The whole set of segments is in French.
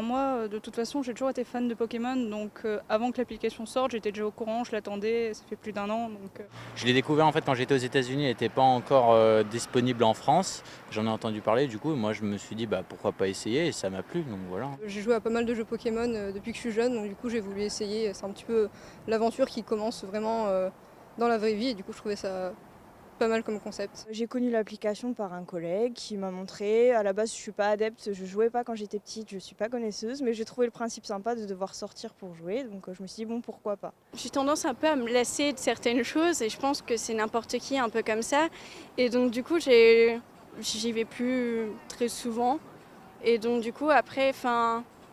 Moi, de toute façon, j'ai toujours été fan de Pokémon, donc avant que l'application sorte, j'étais déjà au courant, je l'attendais, ça fait plus d'un an. Je l'ai découvert en fait quand j'étais aux États-Unis, elle n'était pas encore disponible en France. J'en ai entendu parler, du coup, moi je me suis dit pourquoi pas essayer et ça m'a plu, donc voilà. J'ai joué à pas mal de jeux Pokémon depuis que je suis jeune, donc du coup j'ai voulu essayer. C'est un petit peu l'aventure qui commence vraiment dans la vraie vie et du coup je trouvais ça pas mal comme concept. J'ai connu l'application par un collègue qui m'a montré. À la base, je suis pas adepte, je jouais pas quand j'étais petite, je suis pas connaisseuse, mais j'ai trouvé le principe sympa de devoir sortir pour jouer, donc je me suis dit bon, pourquoi pas. J'ai tendance un peu à me lasser de certaines choses et je pense que c'est n'importe qui un peu comme ça. Et donc du coup, j'y vais plus très souvent. Et donc du coup, après,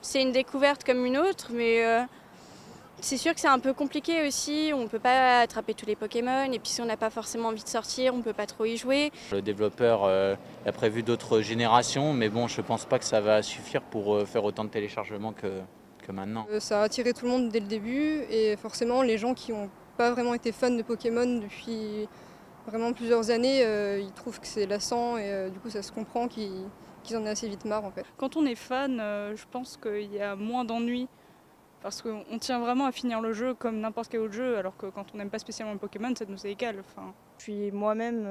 c'est une découverte comme une autre, mais c'est sûr que c'est un peu compliqué aussi. On ne peut pas attraper tous les Pokémon et puis si on n'a pas forcément envie de sortir, on ne peut pas trop y jouer. Le développeur a prévu d'autres générations, mais bon, je pense pas que ça va suffire pour faire autant de téléchargements que maintenant. Ça a attiré tout le monde dès le début et forcément les gens qui n'ont pas vraiment été fans de Pokémon depuis vraiment plusieurs années, ils trouvent que c'est lassant et du coup ça se comprend qu'ils en aient assez vite marre en fait. Quand on est fan, je pense qu'il y a moins d'ennuis. Parce qu'on tient vraiment à finir le jeu comme n'importe quel autre jeu, alors que quand on n'aime pas spécialement le Pokémon, ça nous est égal. Je suis moi-même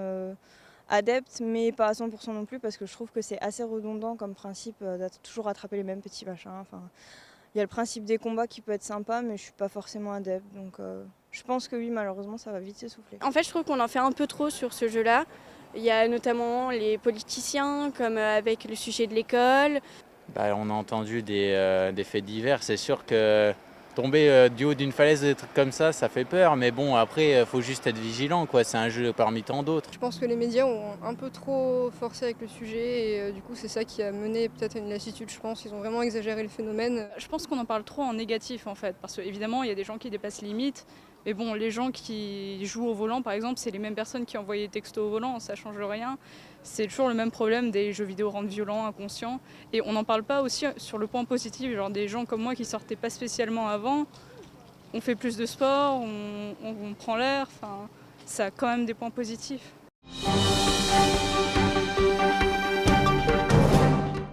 adepte, mais pas à 100% non plus, parce que je trouve que c'est assez redondant comme principe d'être toujours attraper les mêmes petits machins. Il y a le principe des combats qui peut être sympa, mais je suis pas forcément adepte, donc je pense que oui, malheureusement, ça va vite s'essouffler. En fait, je trouve qu'on en fait un peu trop sur ce jeu-là. Il y a notamment les politiciens, comme avec le sujet de l'école. On a entendu des faits divers, c'est sûr que tomber du haut d'une falaise, des trucs comme ça fait peur, mais bon, après, il faut juste être vigilant, quoi. C'est un jeu parmi tant d'autres. Je pense que les médias ont un peu trop forcé avec le sujet et du coup c'est ça qui a mené peut-être à une lassitude, je pense. Ils ont vraiment exagéré le phénomène. Je pense qu'on en parle trop en négatif en fait, parce qu'évidemment il y a des gens qui dépassent les limites, mais bon, les gens qui jouent au volant par exemple, c'est les mêmes personnes qui envoient des textos au volant, ça change rien. C'est toujours le même problème, des jeux vidéo rendent violents, inconscients, et on n'en parle pas aussi sur le point positif, genre des gens comme moi qui sortaient pas spécialement avant, on fait plus de sport, on prend l'air, ça a quand même des points positifs.